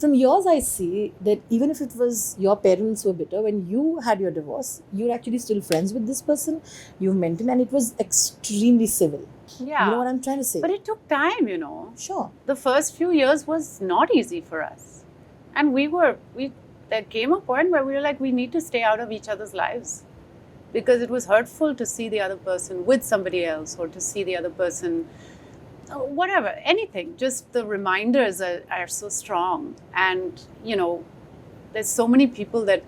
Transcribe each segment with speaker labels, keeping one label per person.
Speaker 1: from yours, I see that even if it was your parents were bitter, when you had your divorce, you're actually still friends with this person. You've maintained, and it was extremely civil.
Speaker 2: Yeah.
Speaker 1: You know what I'm trying to say?
Speaker 2: But it took time,
Speaker 1: Sure.
Speaker 2: The first few years was not easy for us. And there came a point where we were like, we need to stay out of each other's lives. Because it was hurtful to see the other person with somebody else, or to see the other person, whatever, anything. Just the reminders are so strong. And, there's so many people that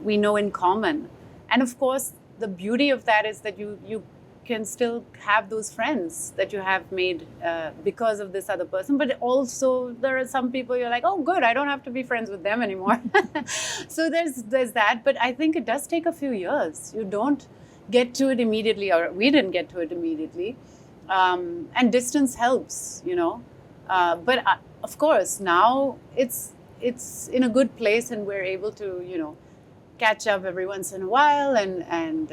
Speaker 2: we know in common. And of course, the beauty of that is that you can still have those friends that you have made because of this other person. But also, there are some people you're like, oh, good, I don't have to be friends with them anymore. So there's that. But I think it does take a few years. You don't get to it immediately, or we didn't get to it immediately. And distance helps, But of course, now it's in a good place, and we're able to, catch up every once in a while and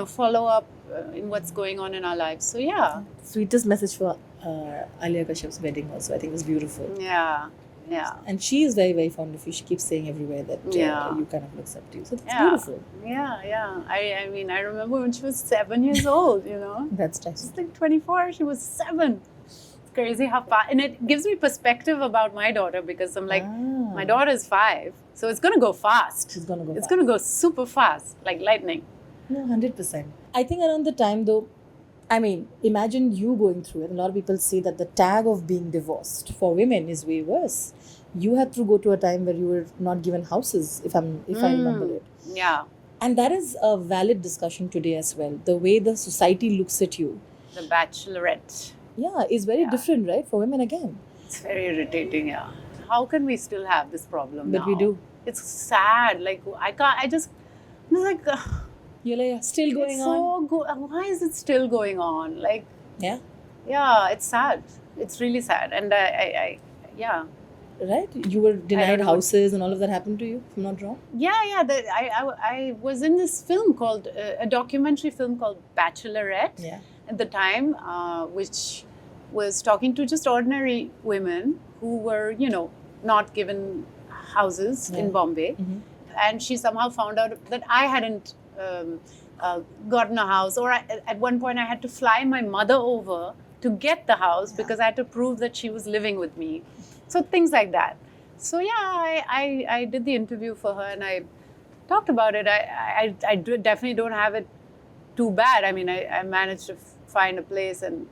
Speaker 2: follow up in what's going on in our lives. So yeah.
Speaker 1: Sweetest message for Anurag Kashyap's wedding also. I think it was beautiful.
Speaker 2: Yeah.
Speaker 1: And she is very, very fond of you. She keeps saying everywhere that you kind of looks up to you. So that's beautiful.
Speaker 2: Yeah. I mean, I remember when she was 7 years old,
Speaker 1: That's nice.
Speaker 2: She's like 24, she was 7. It's crazy how fast. And it gives me perspective about my daughter, because I'm like, my daughter is 5. So it's going to go fast.
Speaker 1: It's going to go
Speaker 2: It's going to go super fast, like lightning.
Speaker 1: No, 100%. I think around the time though, I mean, imagine you going through it. A lot of people say that the tag of being divorced for women is way worse. You had to go to a time where you were not given houses, if I remember it.
Speaker 2: Yeah.
Speaker 1: And that is a valid discussion today as well. The way the society looks at you.
Speaker 2: The bachelorette.
Speaker 1: Yeah, is very different, right? For women again.
Speaker 2: It's very irritating, yeah. How can we still have this problem
Speaker 1: But
Speaker 2: now?
Speaker 1: we do.
Speaker 2: It's sad. Like, it's like...
Speaker 1: You're like, still going on?
Speaker 2: So good. Why is it still going on? Like...
Speaker 1: Yeah.
Speaker 2: Yeah, it's sad. It's really sad. And yeah.
Speaker 1: Right? You were denied houses and all of that happened to you, if I'm not wrong?
Speaker 2: Yeah. I was in this film called, a documentary film called Bachelorette at the time, which was talking to just ordinary women who were, not given houses in Bombay. Mm-hmm. And she somehow found out that I hadn't gotten a house, or at one point I had to fly my mother over to get the house because I had to prove that she was living with me. So things like that. So I did the interview for her, and I talked about it. I definitely don't have it too bad. I mean, I managed to find a place, and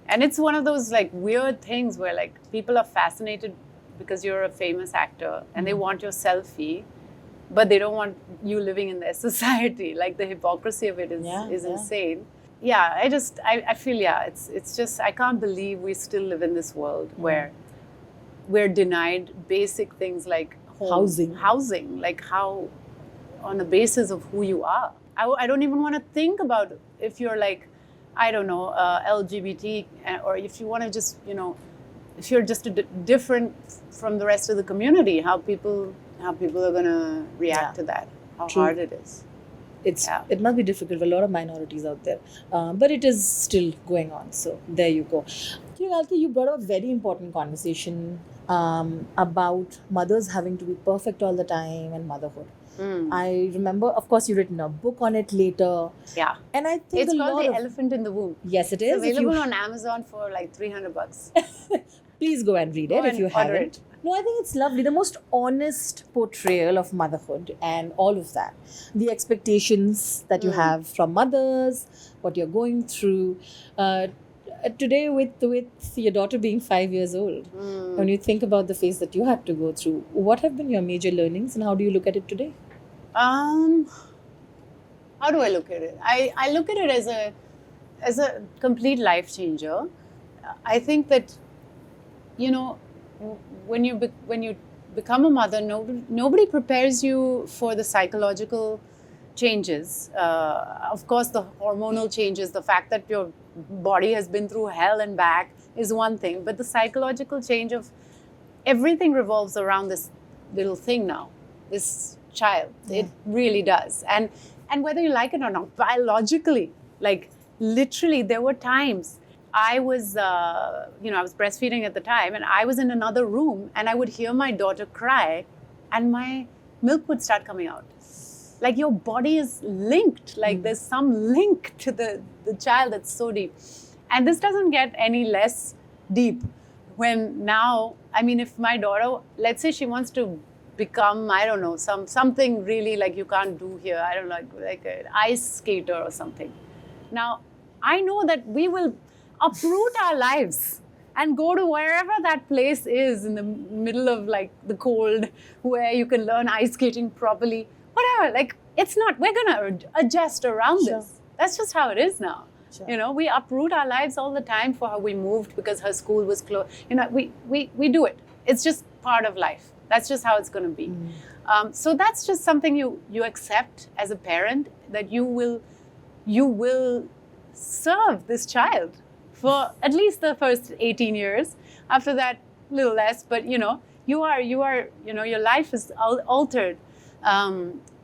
Speaker 2: it's one of those like weird things where like people are fascinated because you're a famous actor and they want your selfie, but they don't want you living in their society. Like the hypocrisy of it is insane. Yeah, I feel, it's just, I can't believe we still live in this world where we're denied basic things like housing, like how, on the basis of who you are. I don't even want to think about if you're like, I don't know, LGBT, or if you want to just, if you're just different from the rest of the community, how people are going to react to that, how hard it is.
Speaker 1: It must be difficult for a lot of minorities out there, but it is still going on. So there you go. Kalki, you brought up a very important conversation about mothers having to be perfect all the time and motherhood. I remember, of course, you've written a book on it later.
Speaker 2: Yeah.
Speaker 1: And I think
Speaker 2: it's called The Elephant in the Womb.
Speaker 1: Yes, it is.
Speaker 2: It's available on Amazon for like $300.
Speaker 1: Please go and read it if you haven't. No, I think it's lovely. The most honest portrayal of motherhood and all of that. The expectations that you have from mothers, what you're going through. Today, with your daughter being 5 years old, when you think about the phase that you had to go through, what have been your major learnings and how do you look at it today?
Speaker 2: How do I look at it? I look at it as a complete life changer. I think that, when you become a mother, nobody prepares you for the psychological changes. Of course, the hormonal changes, the fact that your body has been through hell and back is one thing, but the psychological change of everything revolves around this little thing now, this child. It really does. And whether you like it or not, biologically, like literally there were times I was, I was breastfeeding at the time, and I was in another room, and I would hear my daughter cry, and my milk would start coming out. Like, your body is linked. Like, there's some link to the child that's so deep. And this doesn't get any less deep when now, I mean, if my daughter, let's say she wants to become, I don't know, something really like you can't do here. I don't know, like an ice skater or something. Now, I know that we will uproot our lives and go to wherever that place is in the middle of like the cold, where you can learn ice skating properly. Whatever, like, it's not, we're going to adjust around this. That's just how it is now. Sure. You know, we uproot our lives all the time for how we moved because her school was closed. You know, we do it. It's just part of life. That's just how it's going to be. So that's just something you accept as a parent, that you will serve this child for at least the first 18 years. After that, a little less, but you are, your life is altered.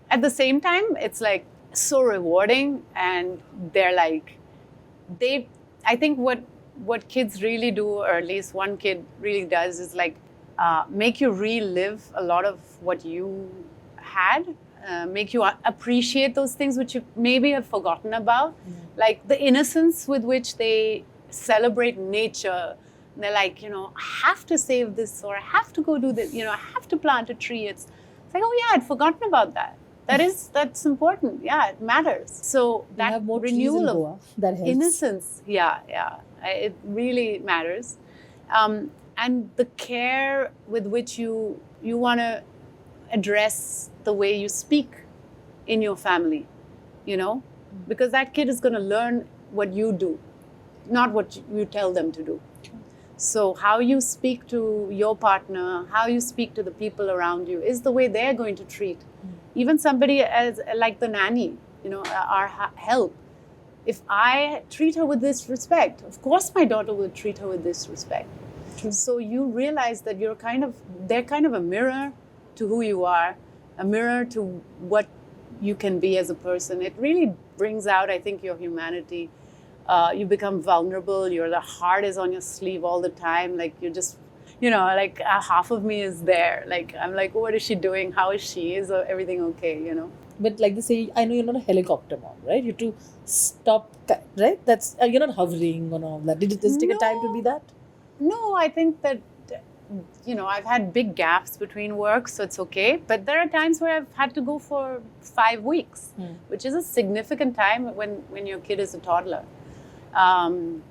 Speaker 2: At the same time, it's like so rewarding, and they're like, I think what kids really do, or at least one kid really does, is like make you relive a lot of what you had, make you appreciate those things which you maybe have forgotten about, like the innocence with which they celebrate nature. And they're like, I have to save this, or I have to go do this, I have to plant a tree. It's like, oh yeah, I'd forgotten about that. That's important. Yeah, it matters. So that
Speaker 1: have more
Speaker 2: renewal
Speaker 1: of that helps.
Speaker 2: Innocence, it really matters. And the care with which you want to address the way you speak in your family, because that kid is going to learn what you do, not what you tell them to do. So how you speak to your partner, how you speak to the people around you is the way they're going to treat. Even somebody as like the nanny, our help. If I treat her with this respect, of course my daughter will treat her with this respect. True. So you realize that they're kind of a mirror to who you are, a mirror to what you can be as a person. It really brings out, I think, your humanity. You become vulnerable. The heart is on your sleeve all the time. Like you just, like half of me is there. Like I'm like, what is she doing? How is she? Is everything okay?
Speaker 1: But like they say, I know you're not a helicopter mom, right? You have to stop, right? That's you're not hovering on all that. Does it take a time to be that?
Speaker 2: No, I think that, I've had big gaps between work, so it's okay. But there are times where I've had to go for 5 weeks, which is a significant time when your kid is a toddler. And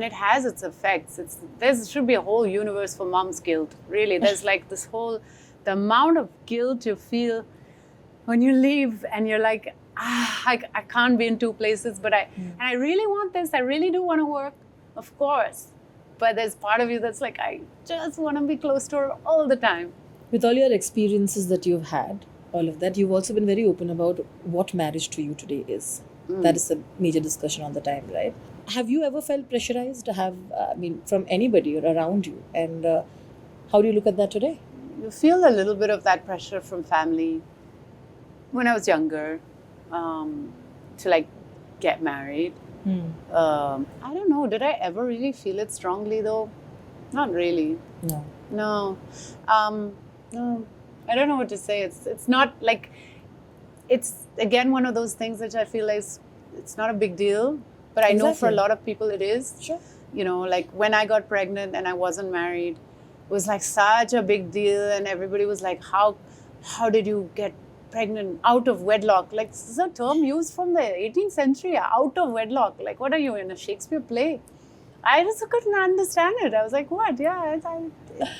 Speaker 2: it has its effects. There should be a whole universe for mom's guilt, really. There's like the amount of guilt you feel when you leave and you're like, I can't be in two places, but and I really want this. I really do want to work, of course. But there's part of you that's like, I just want to be close to her all the time.
Speaker 1: With all your experiences that you've had, all of that, you've also been very open about what marriage to you today is. That is a major discussion all the time, right? Have you ever felt pressurized to have, from anybody or around you? And how do you look at that today?
Speaker 2: You feel a little bit of that pressure from family. When I was younger, to like get married. I don't know. Did I ever really feel it strongly though? Not really.
Speaker 1: No.
Speaker 2: No. I don't know what to say. It's not like, it's again one of those things which I feel like it's not a big deal, but I know for a lot of people it is.
Speaker 1: Sure.
Speaker 2: Like when I got pregnant and I wasn't married, it was like such a big deal, and everybody was like, how did you get pregnant out of wedlock? Like, this is a term used from the 18th century, out of wedlock. Like, what are you, in a Shakespeare play? I just couldn't understand it. I was like, what? Yeah,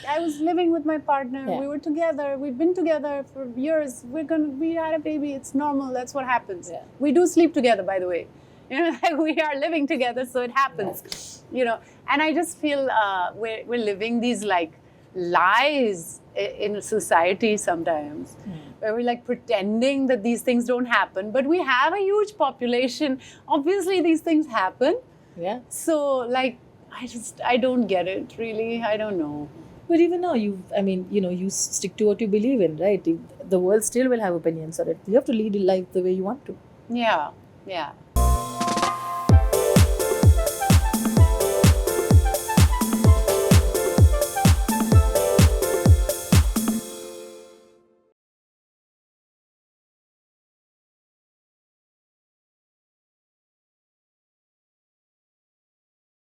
Speaker 2: I was living with my partner. Yeah. We were together. We've been together for years. We had a baby. It's normal. That's what happens. Yeah. We do sleep together, by the way. We are living together, so it happens. Yeah. And I just feel we're living these like lies in society sometimes, where we're like pretending that these things don't happen, but we have a huge population. Obviously, these things happen.
Speaker 1: Yeah.
Speaker 2: So, like, I don't get it, really. I don't know.
Speaker 1: But even now, you stick to what you believe in, right? The world still will have opinions on it. You have to lead your life the way you want to.
Speaker 2: Yeah.